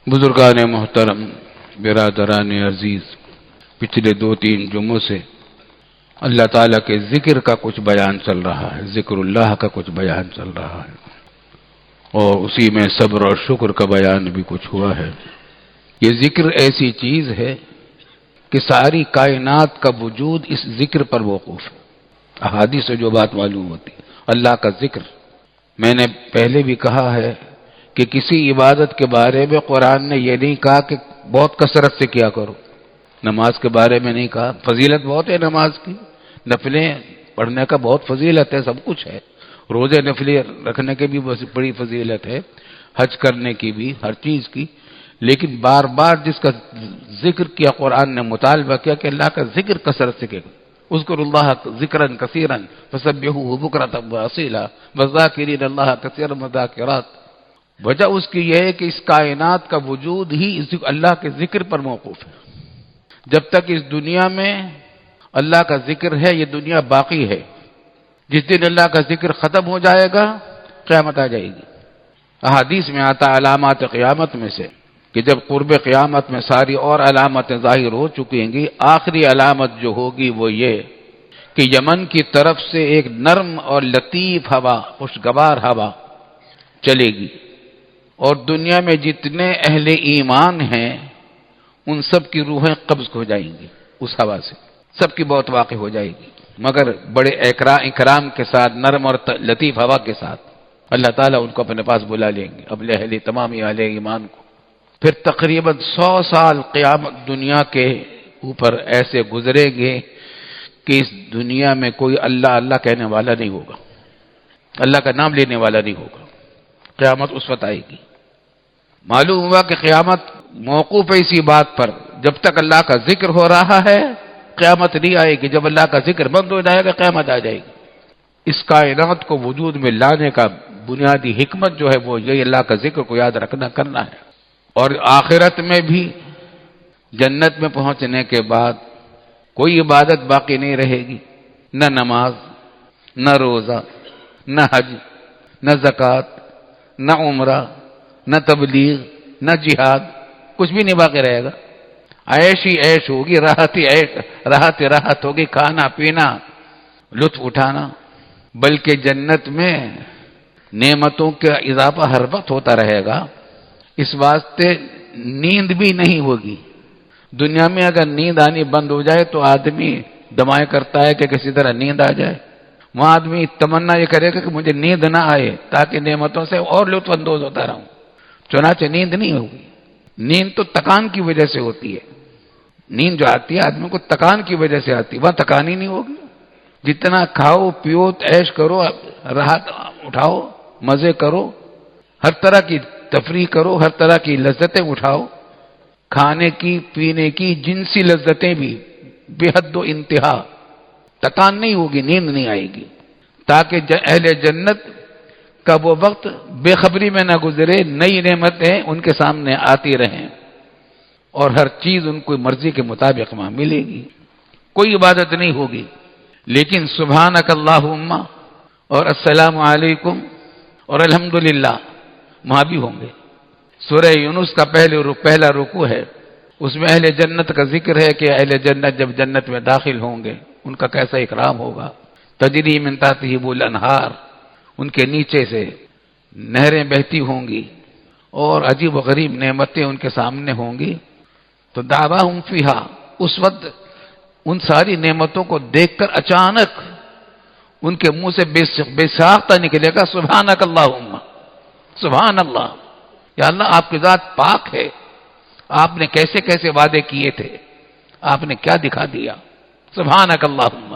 بزرگان محترم، برادران عزیز، پچھلے 2-3 جمعوں سے اللہ تعالیٰ کے ذکر کا کچھ بیان چل رہا ہے، ذکر اللہ کا کچھ بیان چل رہا ہے، اور اسی میں صبر اور شکر کا بیان بھی کچھ ہوا ہے۔ یہ ذکر ایسی چیز ہے کہ ساری کائنات کا وجود اس ذکر پر موقوف ہے۔ احادیث سے جو بات معلوم ہوتی ہے، اللہ کا ذکر۔ میں نے پہلے بھی کہا ہے کہ کسی عبادت کے بارے میں قرآن نے یہ نہیں کہا کہ بہت کثرت سے کیا کرو۔ نماز کے بارے میں نہیں کہا، فضیلت بہت ہے نماز کی، نفلیں پڑھنے کا بہت فضیلت ہے، سب کچھ ہے، روزے نفلی رکھنے کی بھی بڑی فضیلت ہے، حج کرنے کی بھی، ہر چیز کی، لیکن بار بار جس کا ذکر کیا قرآن نے مطالبہ کیا کہ اللہ کا ذکر کثرت سے کیا، اذکروا اللہ ذکرا کثیرا فسبحوہ بکرۃ واصیلا والذاکرین اللہ کثیرا والذاکرات۔ وجہ اس کی یہ ہے کہ اس کائنات کا وجود ہی اللہ کے ذکر پر موقوف ہے۔ جب تک اس دنیا میں اللہ کا ذکر ہے یہ دنیا باقی ہے، جس دن اللہ کا ذکر ختم ہو جائے گا قیامت آ جائے گی۔ احادیث میں آتا علامات قیامت میں سے کہ جب قرب قیامت میں ساری اور علامتیں ظاہر ہو چکی ہیں گی، آخری علامت جو ہوگی وہ یہ کہ یمن کی طرف سے ایک نرم اور لطیف ہوا، خوشگوار ہوا چلے گی، اور دنیا میں جتنے اہل ایمان ہیں ان سب کی روحیں قبض ہو جائیں گی اس ہوا سے، سب کی موت واقع ہو جائے گی، مگر بڑے اکرام کے ساتھ، نرم اور لطیف ہوا کے ساتھ اللہ تعالیٰ ان کو اپنے پاس بلا لیں گے، تمامی اہل ایمان کو۔ پھر تقریباً 100 سال قیامت دنیا کے اوپر ایسے گزریں گے کہ اس دنیا میں کوئی اللہ اللہ کہنے والا نہیں ہوگا، اللہ کا نام لینے والا نہیں ہوگا۔ قیامت اس وقت آئے گی۔ معلوم ہوا کہ قیامت موقوف ہے اسی بات پر، جب تک اللہ کا ذکر ہو رہا ہے قیامت نہیں آئے گی، جب اللہ کا ذکر بند ہو جائے گا قیامت آ جائے گی۔ اس کائنات کو وجود میں لانے کا بنیادی حکمت جو ہے وہ یہ اللہ کا ذکر کو یاد رکھنا کرنا ہے۔ اور آخرت میں بھی جنت میں پہنچنے کے بعد کوئی عبادت باقی نہیں رہے گی، نہ نماز، نہ روزہ، نہ حج، نہ زکوٰۃ، نہ عمرہ، نہ تبلیغ، نہ جہاد، کچھ بھی نہیں باقی رہے گا۔ عیش ہی عیش ہوگی، راحت ہوگی، کھانا پینا، لطف اٹھانا، بلکہ جنت میں نعمتوں کا اضافہ ہر وقت ہوتا رہے گا، اس واسطے نیند بھی نہیں ہوگی۔ دنیا میں اگر نیند آنی بند ہو جائے تو آدمی دمائیں کرتا ہے کہ کسی طرح نیند آ جائے، وہاں آدمی تمنا یہ کرے گا کہ مجھے نیند نہ آئے تاکہ نعمتوں سے اور لطف اندوز ہوتا رہوں، چنانچہ نیند نہیں ہوگی۔ نیند تو تکان کی وجہ سے ہوتی ہے، نیند جو آتی ہے آدمی کو تکان کی وجہ سے آتی ہے، وہاں تکان ہی نہیں ہوگی۔ جتنا کھاؤ پیو عیش کرو، راحت اٹھاؤ، مزے کرو، ہر طرح کی تفریح کرو، ہر طرح کی لذتیں اٹھاؤ، کھانے کی، پینے کی، جنسی لذتیں بھی بے حد و انتہا، تکان نہیں ہوگی، نیند نہیں آئے گی، تاکہ اہل جنت کا وہ وقت بے خبری میں نہ گزرے، نئی نعمتیں ان کے سامنے آتی رہیں اور ہر چیز ان کو مرضی کے مطابق وہاں ملے گی، کوئی عبادت نہیں ہوگی۔ لیکن سبحانک اللہم اور السلام علیکم اور الحمدللہ وہاں بھی ہوں گے۔ سورہ یونس کا پہلا رکوع ہے، اس میں اہل جنت کا ذکر ہے کہ اہل جنت جب جنت میں داخل ہوں گے ان کا کیسا اکرام ہوگا۔ تجری من تحتہم الانہار، ان کے نیچے سے نہریں بہتی ہوں گی اور عجیب و غریب نعمتیں ان کے سامنے ہوں گی۔ تو دعواہم فیہا، اس وقت ان ساری نعمتوں کو دیکھ کر اچانک ان کے منہ سے بے ساختہ نکلے گا سبحانک اللہم، سبحان اللہ، یا اللہ آپ کی ذات پاک ہے، آپ نے کیسے کیسے وعدے کیے تھے، آپ نے کیا دکھا دیا، سبحانک اللہم۔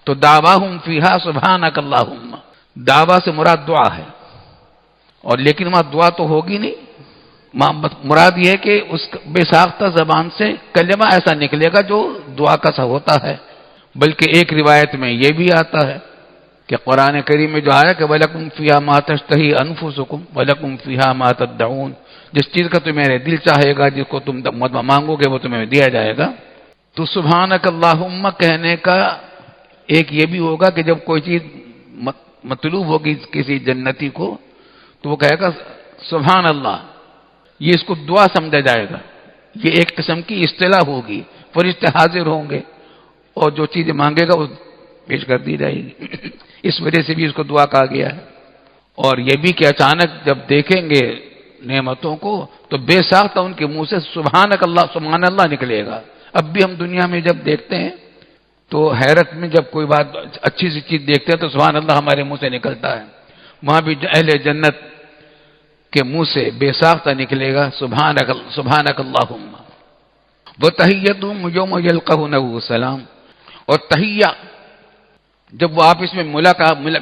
تو دعواہم فیہا سبحانک اللہم، دعویٰ سے مراد دعا ہے، اور لیکن وہاں دعا تو ہوگی نہیں، مراد یہ ہے کہ اس بے ساختہ زبان سے کلمہ ایسا نکلے گا جو دعا کا سا ہوتا ہے۔ بلکہ ایک روایت میں یہ بھی آتا ہے کہ قرآن کریم میں جو آیا کہ وَلَكُمْ فِيهَا مَا تَشْتَهِي أَنفُسُكُمْ وَلَكُمْ فِيهَا مَا تَدَّعُونَ، جس چیز کا تمہارے دل چاہے گا، جس کو تم مانگو گے وہ تمہیں دیا جائے گا۔ تو سبحانک اللہم کہنے کا ایک یہ بھی ہوگا کہ جب کوئی چیز مطلوب ہوگی کسی جنتی کو تو وہ کہے گا سبحان اللہ، یہ اس کو دعا سمجھا جائے گا، یہ ایک قسم کی اصطلاح ہوگی، فرشتے حاضر ہوں گے اور جو چیزیں مانگے گا وہ پیش کر دی جائے گی، اس وجہ سے بھی اس کو دعا کہا گیا ہے۔ اور یہ بھی کہ اچانک جب دیکھیں گے نعمتوں کو تو بے ساختہ ان کے منہ سے سبحانک اللہ سبحان اللہ نکلے گا۔ اب بھی ہم دنیا میں جب دیکھتے ہیں تو حیرت میں جب کوئی بات اچھی سی چیز دیکھتے ہیں تو سبحان اللہ ہمارے منہ سے نکلتا ہے، وہاں بھی اہل جنت کے منہ سے بے ساختہ نکلے گا سبحانک اللہم وتحیتہم یوم یلقونه سلام۔ اور تحیہ جب وہ آپس میں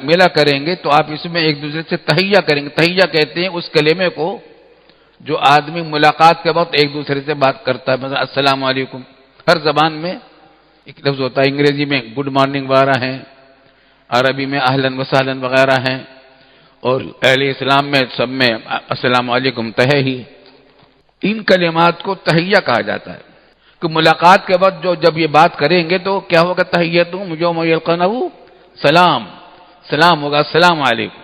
ملا کریں گے تو آپ اس میں ایک دوسرے سے تحیہ کریں گے۔ تحیہ کہتے ہیں اس کلمے کو جو آدمی ملاقات کے وقت ایک دوسرے سے بات کرتا ہے، مثلا السلام علیکم، ہر زبان میں ایک لفظ ہوتا ہے، انگریزی میں گڈ مارننگ وغیرہ ہیں، عربی میں اہلا وسہلا وغیرہ ہیں، اور اہل اسلام میں سب میں السلام علیکم تہے ہی۔ ان کلمات کو تحیہ کہا جاتا ہے کہ ملاقات کے وقت جب یہ بات کریں گے تو کیا ہوگا؟ تحیتہم یوم یلقونه سلام، سلام ہوگا، السلام علیکم۔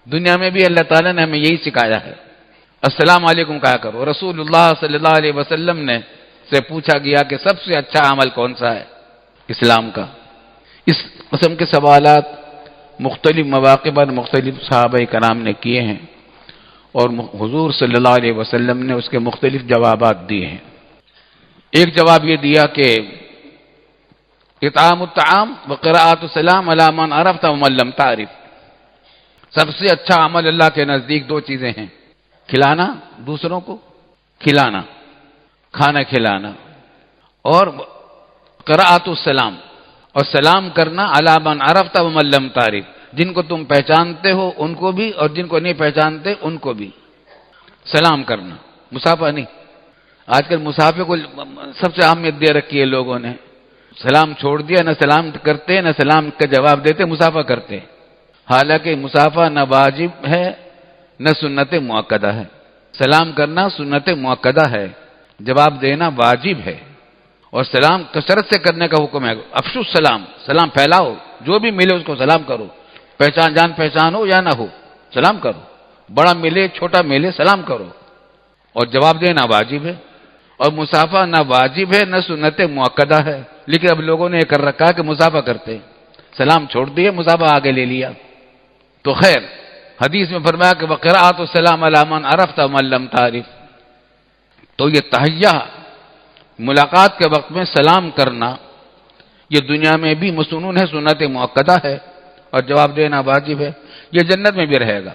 دنیا میں بھی اللہ تعالیٰ نے ہمیں یہی سکھایا ہے، السلام علیکم کہا کرو۔ رسول اللہ صلی اللہ علیہ وسلم نے سے پوچھا گیا کہ سب سے اچھا عمل کون سا ہے اسلام کا؟ اس قسم کے سوالات مختلف مواقع پر مختلف صحابہ کرام نے کیے ہیں اور حضور صلی اللہ علیہ وسلم نے اس کے مختلف جوابات دیے ہیں۔ ایک جواب یہ دیا کہ اطعام الطعام وقراءۃ السلام علی من عرفت ومن لم تعرف، سب سے اچھا عمل اللہ کے نزدیک دو چیزیں ہیں، کھلانا، دوسروں کو کھلانا، کھانا کھلانا، اور قراءۃ السلام، اور سلام کرنا علی من عرفت ومن لم تعرف، جن کو تم پہچانتے ہو ان کو بھی اور جن کو نہیں پہچانتے ان کو بھی سلام کرنا، مصافحہ نہیں۔ آج کل مصافحے کو سب سے اہمیت دے رکھی ہے لوگوں نے، سلام چھوڑ دیا، نہ سلام کرتے نہ سلام کا جواب دیتے، مصافحہ کرتے، حالانکہ مصافحہ نہ واجب ہے نہ سنت مؤکدہ ہے۔ سلام کرنا سنت مؤکدہ ہے، جواب دینا واجب ہے، اور سلام کثرت سے کرنے کا حکم ہے۔ افشو السلام، سلام پھیلاؤ، جو بھی ملے اس کو سلام کرو، جان پہچان ہو یا نہ ہو سلام کرو، بڑا ملے چھوٹا ملے سلام کرو، اور جواب دینا واجب ہے۔ اور مصافحہ نہ واجب ہے نہ سنت مؤکدہ ہے، لیکن اب لوگوں نے یہ کر رکھا کہ مصافحہ کرتے، سلام چھوڑ دیے، مصافحہ آگے لے لیا۔ تو خیر، حدیث میں فرمایا کہ وقراءۃ السلام علی من عرفت ومن لم تعرف، تو یہ تحیہ ملاقات کے وقت میں سلام کرنا یہ دنیا میں بھی مسنون ہے، سنت مؤکدہ ہے، اور جواب دینا واجب ہے۔ یہ جنت میں بھی رہے گا،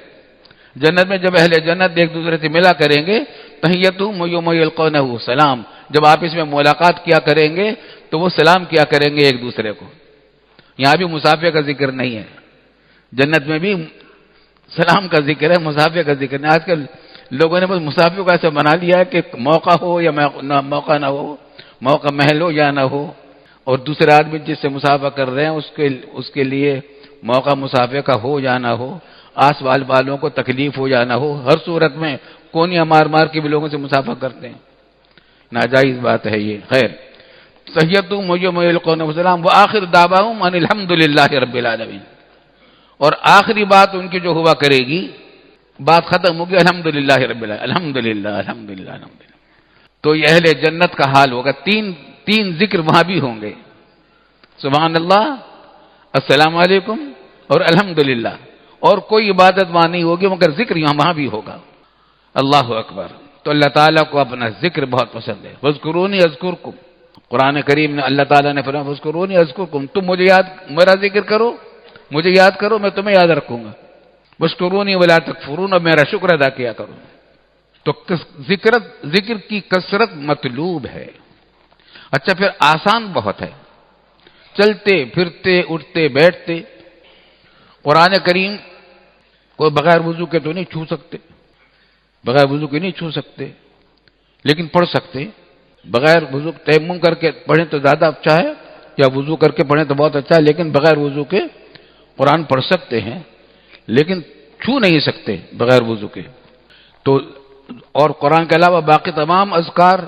جنت میں جب اہل جنت ایک دوسرے سے ملا کریں گے، تحیتہم یوم یلقونه سلام، جب آپ اس میں ملاقات کیا کریں گے تو وہ سلام کیا کریں گے ایک دوسرے کو۔ یہاں بھی مصافحے کا ذکر نہیں ہے، جنت میں بھی سلام کا ذکر ہے، مصافحے کا ذکر نہیں۔ آج کل لوگوں نے بس مصافحے کو ایسا بنا لیا ہے کہ موقع ہو یا موقع نہ ہو، موقع محل ہو یا نہ ہو، اور دوسرے آدمی جس سے مصافحہ کر رہے ہیں اس کے لیے موقع مصافحے کا ہو یا نہ ہو، آس پاس والوں کو تکلیف ہو یا نہ ہو، ہر صورت میں کونیاں مار مار کے بھی لوگوں سے مصافحہ کرتے ہیں، ناجائز بات ہے یہ۔ خیر، تحیتہم یوم یلقونه سلام وآخر دعواہم ان الحمد للہ رب العالمین، اور آخری بات ان کی جو ہوا کرے گی، بات ختم ہوگی الحمدللہ رب العالمین، الحمدللہ الحمدللہ الحمدللہ۔ تو یہ اہل جنت کا حال ہوگا، تین ذکر وہاں بھی ہوں گے، سبحان اللہ، السلام علیکم اور الحمدللہ، اور کوئی عبادت وہاں نہیں ہوگی مگر ذکر وہاں بھی ہوگا، اللہ اکبر۔ تو اللہ تعالیٰ کو اپنا ذکر بہت پسند ہے، وَاذْكُرُونِي أَذْكُرْكُمْ، قرآن کریم میں اللہ تعالیٰ نے فرمایا وَاذْكُرُونِي أَذْكُرْكُمْ، تم مجھے میرا ذکر کرو، مجھے یاد کرو، میں تمہیں یاد رکھوں گا، وَاشْكُرُونِي وَلَا تَكْفُرُونَ، اور میرا شکر ادا کیا کرو۔ تو ذکر کی کثرت مطلوب ہے۔ اچھا، پھر آسان بہت ہے، چلتے پھرتے اٹھتے بیٹھتے، قرآن کریم کو بغیر وضو کے تو نہیں چھو سکتے، بغیر وضو کے نہیں چھو سکتے، لیکن پڑھ سکتے، بغیر وضو تیمم کر کے پڑھیں تو زیادہ اچھا ہے، یا وضو کر کے پڑھیں تو بہت اچھا ہے، لیکن بغیر وضو کے قرآن پڑھ سکتے ہیں، لیکن چھو نہیں سکتے بغیر وضو کے۔ تو اور قرآن کے علاوہ باقی تمام اذکار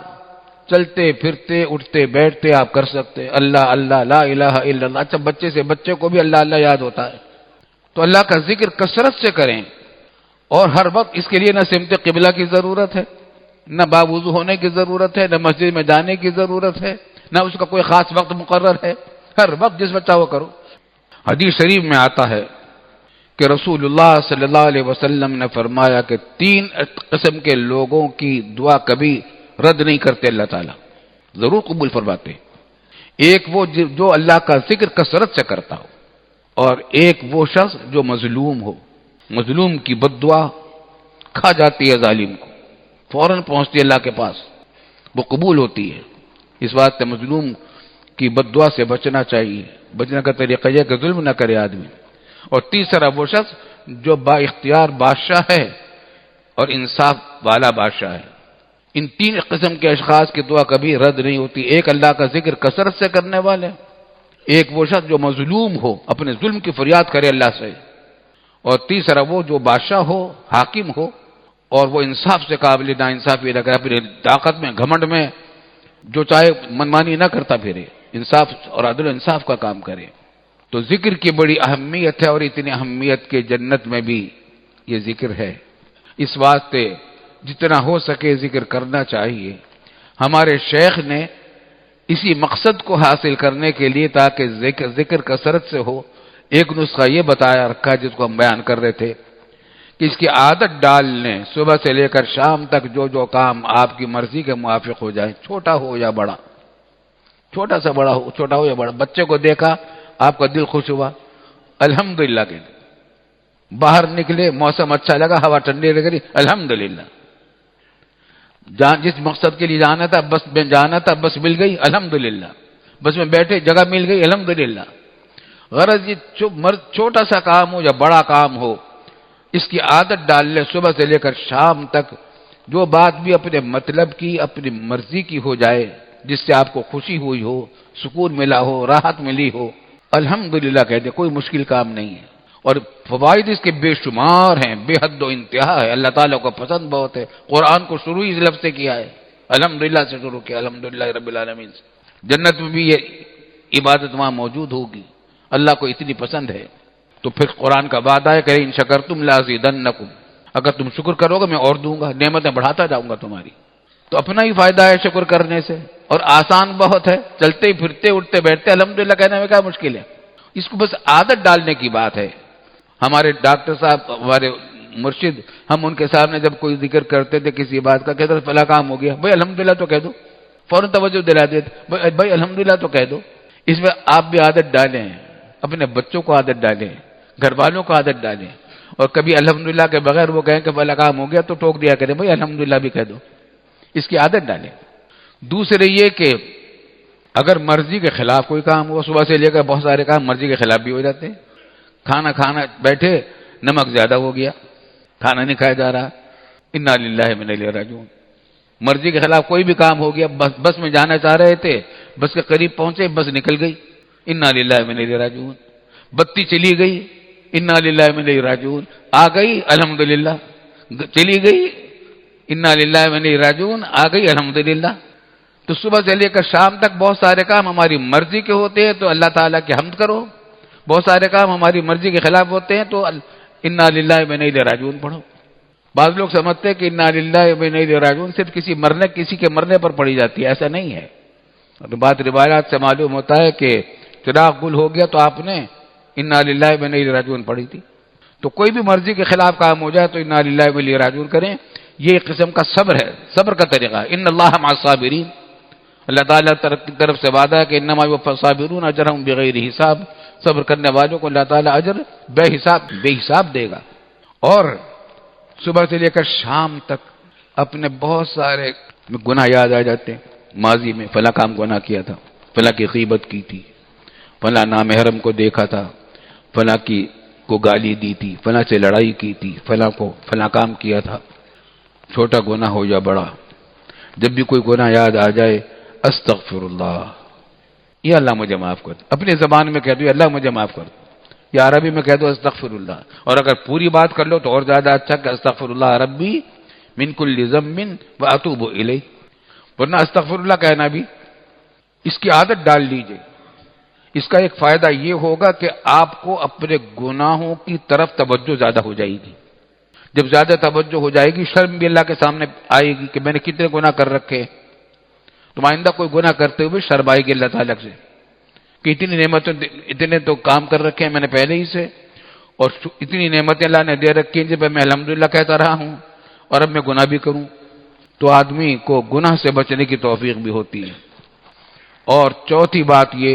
چلتے پھرتے اٹھتے بیٹھتے آپ کر سکتے، اللہ اللہ لا الہ الا اللہ۔ اچھا، بچے کو بھی اللہ اللہ یاد ہوتا ہے، تو اللہ کا ذکر کثرت سے کریں، اور ہر وقت اس کے لیے نہ سمت قبلہ کی ضرورت ہے، نہ باوضو ہونے کی ضرورت ہے، نہ مسجد میں جانے کی ضرورت ہے، نہ اس کا کوئی خاص وقت مقرر ہے، ہر وقت جس بچہ وہ کرو۔ حدیث شریف میں آتا ہے کہ رسول اللہ صلی اللہ علیہ وسلم نے فرمایا کہ 3 قسم کے لوگوں کی دعا کبھی رد نہیں کرتے اللہ تعالیٰ، ضرور قبول فرماتے۔ ایک وہ جو اللہ کا ذکر کثرت سے کرتا ہو، اور ایک وہ شخص جو مظلوم ہو، مظلوم کی بد دعا کھا جاتی ہے ظالم کو، فوراً پہنچتی ہے اللہ کے پاس، وہ قبول ہوتی ہے۔ اس بات سے مظلوم کی بد دعا سے بچنا چاہیے۔ بچنے کا طریقہ یہ کہ ظلم نہ کرے آدمی۔ اور تیسرا وہ شخص جو با اختیار بادشاہ ہے اور انصاف والا بادشاہ ہے۔ ان 3 قسم کے اشخاص کی دعا کبھی رد نہیں ہوتی۔ ایک اللہ کا ذکر کثرت سے کرنے والے، ایک وہ شخص جو مظلوم ہو، اپنے ظلم کی فریاد کرے اللہ سے، اور تیسرا وہ جو بادشاہ ہو، حاکم ہو، اور وہ انصاف سے قابل نا انصافی نہ کرے، اپنی طاقت میں گھمنڈ میں جو چاہے منمانی نہ کرتا پھرے، انصاف اور عدل و انصاف کا کام کرے۔ تو ذکر کی بڑی اہمیت ہے، اور اتنی اہمیت کے جنت میں بھی یہ ذکر ہے۔ اس واسطے جتنا ہو سکے ذکر کرنا چاہیے۔ ہمارے شیخ نے اسی مقصد کو حاصل کرنے کے لیے تاکہ ذکر کثرت سے ہو، ایک نسخہ یہ بتایا رکھا جس کو ہم بیان کر رہے تھے کہ اس کی عادت ڈال لیں، صبح سے لے کر شام تک جو کام آپ کی مرضی کے موافق ہو جائے، چھوٹا ہو یا بڑا، چھوٹا سا بڑا ہو، چھوٹا ہو یا بڑا۔ بچے کو دیکھا، آپ کا دل خوش ہوا، الحمدللہ کہ باہر نکلے، موسم اچھا لگا، ہوا ٹھنڈی لگ رہی، الحمدللہ۔ جس مقصد کے لیے جانا تھا، بس میں جانا تھا، بس مل گئی، الحمدللہ۔ بس میں بیٹھے، جگہ مل گئی، الحمدللہ۔ غرض یہ چھوٹا سا کام ہو یا بڑا کام ہو، اس کی عادت ڈال لے، صبح سے لے کر شام تک جو بات بھی اپنے مطلب کی، اپنی مرضی کی ہو جائے، جس سے آپ کو خوشی ہوئی ہو، سکون ملا ہو، راحت ملی ہو، الحمدللہ کہہ دیں، کوئی مشکل کام نہیں ہے۔ اور فوائد اس کے بے شمار ہیں، بے حد و انتہا ہے، اللہ تعالیٰ کو پسند بہت ہے۔ قرآن کو شروع اس لفظ سے کیا ہے، الحمدللہ سے شروع کیا، الحمدللہ رب العالمین سے۔ جنت میں بھی یہ عبادت وہاں موجود ہوگی، اللہ کو اتنی پسند ہے۔ تو پھر قرآن کا وعدہ ہے کہ ان شکرتم لازیدنکم، اگر تم شکر کرو گے میں اور دوں گا، نعمتیں بڑھاتا جاؤں گا تمہاری۔ تو اپنا ہی فائدہ ہے شکر کرنے سے، اور آسان بہت ہے، چلتے پھرتے اٹھتے بیٹھتے الحمدللہ کہنے میں کیا مشکل ہے؟ اس کو بس عادت ڈالنے کی بات ہے۔ ہمارے ڈاکٹر صاحب، ہمارے مرشد، ہم ان کے سامنے جب کوئی ذکر کرتے تھے کسی بات کا، کہتے فلاں کام ہو گیا، بھائی الحمدللہ تو کہہ دو، فوراً توجہ دلا دیتے، بھائی الحمدللہ تو کہہ دو۔ اس میں آپ بھی عادت ڈالیں، اپنے بچوں کو عادت ڈالیں، گھر والوں کو عادت ڈالیں، اور کبھی الحمدللہ کے بغیر وہ کہیں کہ فلاں کام ہو گیا تو ٹوک دیا کریں، بھائی الحمدللہ بھی کہہ دو، اس کی عادت ڈالیں۔ دوسرے یہ کہ اگر مرضی کے خلاف کوئی کام ہو، صبح سے لے کر بہت سارے کام مرضی کے خلاف بھی ہو جاتے ہیں۔ کھانا بیٹھے، نمک زیادہ ہو گیا، کھانا نہیں کھایا جا رہا، انا للہ و انا الیہ راجعون۔ مرضی کے خلاف کوئی بھی کام ہو گیا، بس میں جانا چاہ رہے تھے، بس کے قریب پہنچے، بس نکل گئی، انا للہ و انا الیہ راجعون۔ بتی چلی گئی، انا للہ و انا الیہ راجعون۔ آ گئی، الحمدللہ۔ چلی گئی، انا للہ و انا الیہ راجعون، آ گئی، الحمدللہ۔ تو صبح سے لے کر شام تک بہت سارے کام ہماری مرضی کے ہوتے ہیں تو اللہ تعالیٰ کی حمد کرو، بہت سارے کام ہماری مرضی کے خلاف ہوتے ہیں تو انا للہ و انا الیہ راجعون پڑھو۔ بعض لوگ سمجھتے ہیں کہ انا للہ و انا الیہ راجعون صرف کسی کے مرنے پر پڑھی جاتی ہے، ایسا نہیں ہے۔ اور بات روایات سے معلوم ہوتا ہے کہ چراغ گل ہو گیا تو آپ نے انا للہ و انا الیہ راجعون پڑھی تھی۔ تو کوئی بھی مرضی کے خلاف کام ہو جائے تو انا للہ و انا الیہ راجعون کریں، یہ ایک قسم کا صبر ہے، صبر کا طریقہ ہے۔ ان اللہ مع الصابرین، اللہ تعالیٰ کی طرف سے وعدہ ہے کہ انما یوفی الصابرون اجرهم بغیر حساب، صبر کرنے والوں کو اللہ تعالیٰ اجر بے حساب دے گا۔ اور صبح سے لے کر شام تک اپنے بہت سارے گناہ یاد آ جاتے ہیں، ماضی میں فلاں کام گناہ کیا تھا، فلاں کی غیبت کی تھی، فلاں نامحرم کو دیکھا تھا، فلاں کو گالی دی تھی، فلاں سے لڑائی کی تھی، فلاں کام کیا تھا، چھوٹا گناہ ہو یا بڑا، جب بھی کوئی گناہ یاد آ جائے استغفر اللہ، یہ اللہ مجھے معاف کر دو، اپنی زبان میں کہہ دو یا اللہ مجھے معاف کر دو، یا عربی میں کہہ دو استغفر اللہ، اور اگر پوری بات کر لو تو اور زیادہ اچھا کہ استغفر اللہ ربی من کل ذنب واتوب الیہ، ورنہ استغفر اللہ کہنا بھی اس کی عادت ڈال لیجئے۔ اس کا ایک فائدہ یہ ہوگا کہ آپ کو اپنے گناہوں کی طرف توجہ زیادہ ہو جائے گی، جب زیادہ توجہ ہو جائے گی، شرم بھی اللہ کے سامنے آئے گی کہ میں نے کتنے گناہ کر رکھے، تو آئندہ کوئی گناہ کرتے ہوئے شرم آئے گی اللہ تعالیٰ سے کہ اتنی نعمتیں، اتنے تو کام کر رکھے ہیں میں نے پہلے ہی سے، اور اتنی نعمتیں اللہ نے دے رکھی ہیں جب میں الحمدللہ کہتا رہا ہوں اور اب میں گناہ بھی کروں، تو آدمی کو گناہ سے بچنے کی توفیق بھی ہوتی ہے۔ اور چوتھی بات یہ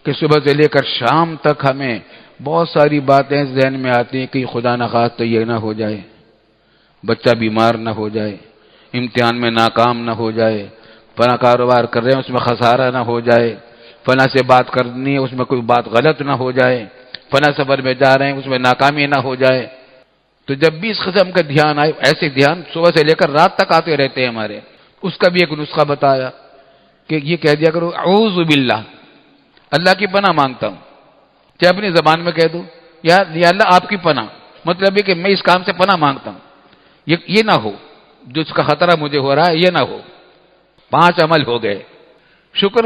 کہ صبح سے لے کر شام تک ہمیں بہت ساری باتیں ذہن میں آتی ہیں کہ خدا نخواستہ یہ نہ ہو جائے، بچہ بیمار نہ ہو جائے، امتحان میں ناکام نہ ہو جائے، فلاں کاروبار کر رہے ہیں اس میں خسارہ نہ ہو جائے، فلاں سے بات کرنی ہے اس میں کوئی بات غلط نہ ہو جائے، فلاں سفر میں جا رہے ہیں اس میں ناکامی نہ ہو جائے۔ تو جب بھی اس قسم کا دھیان آئے، ایسے دھیان صبح سے لے کر رات تک آتے رہتے ہیں ہمارے، اس کا بھی ایک نسخہ بتایا کہ یہ کہہ دیا کرو اعوذ باللہ، اللہ کی پناہ مانگتا ہوں، چاہے اپنی زبان میں کہہ دو یا اللہ آپ کی پناہ، مطلب یہ کہ میں اس کام سے پناہ مانگتا ہوں، یہ نہ ہو جو اس کا خطرہ مجھے ہو رہا ہے، یہ نہ ہو۔ 5 عمل ہو گئے، شکر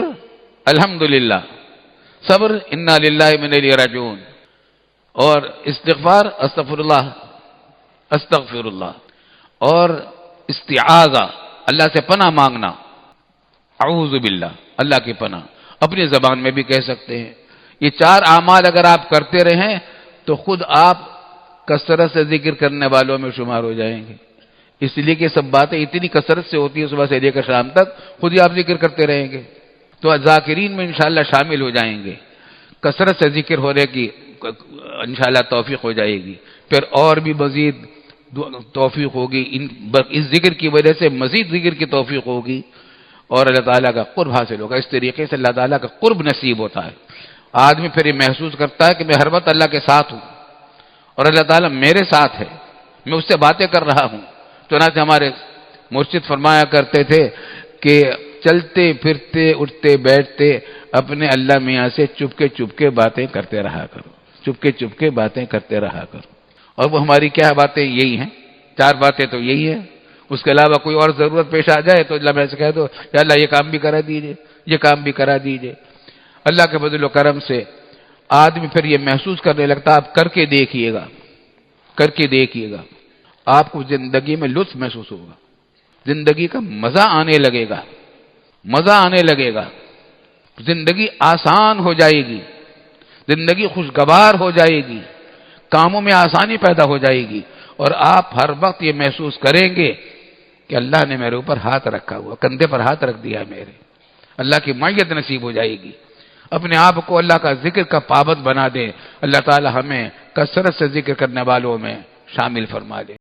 الحمدللہ، صبر انا للہ و انا الیہ راجعون، اور استغفار استغفر اللہ، اور استعاذہ اللہ سے پناہ مانگنا، اعوذ باللہ اللہ کی پناہ، اپنی زبان میں بھی کہہ سکتے ہیں۔ یہ 4 اعمال اگر آپ کرتے رہیں تو خود آپ کثرت سے ذکر کرنے والوں میں شمار ہو جائیں گے، اس لیے کہ سب باتیں اتنی کثرت سے ہوتی ہیں صبح سے لے کر شام تک، خود ہی آپ ذکر کرتے رہیں گے تو ذاکرین میں انشاءاللہ شامل ہو جائیں گے، کثرت سے ذکر ہونے کی انشاءاللہ توفیق ہو جائے گی، پھر اور بھی مزید توفیق ہوگی، اس ذکر کی وجہ سے مزید ذکر کی توفیق ہوگی اور اللہ تعالیٰ کا قرب حاصل ہوگا۔ اس طریقے سے اللہ تعالیٰ کا قرب نصیب ہوتا ہے، آدمی پھر یہ محسوس کرتا ہے کہ میں ہر وقت اللہ کے ساتھ ہوں اور اللہ تعالیٰ میرے ساتھ ہے، میں اس سے باتیں کر رہا ہوں۔ چنانچہ ہمارے مرشد فرمایا کرتے تھے کہ چلتے پھرتے اٹھتے بیٹھتے اپنے اللہ میاں سے چپکے چپکے باتیں کرتے رہا کرو، چپکے چپکے باتیں کرتے رہا کرو۔ اور وہ ہماری کیا باتیں یہی ہیں، 4 باتیں تو یہی ہیں، اس کے علاوہ کوئی اور ضرورت پیش آ جائے تو اللہ سے کہہ دو یا اللہ یہ کام بھی کرا دیجئے، یہ کام بھی کرا دیجئے۔ اللہ کے فضل و کرم سے آدمی پھر یہ محسوس کرنے لگتا، آپ کر کے دیکھیے گا، کر کے دیکھیے گا، آپ کو زندگی میں لطف محسوس ہوگا، زندگی کا مزہ آنے لگے گا، مزہ آنے لگے گا، زندگی آسان ہو جائے گی، زندگی خوشگوار ہو جائے گی، کاموں میں آسانی پیدا ہو جائے گی، اور آپ ہر وقت یہ محسوس کریں گے کہ اللہ نے میرے اوپر ہاتھ رکھا ہوا، کندھے پر ہاتھ رکھ دیا میرے، اللہ کی معیت نصیب ہو جائے گی۔ اپنے آپ کو اللہ کا ذکر کا پابند بنا دیں، اللہ تعالی ہمیں کثرت سے ذکر کرنے والوں میں شامل فرما دے۔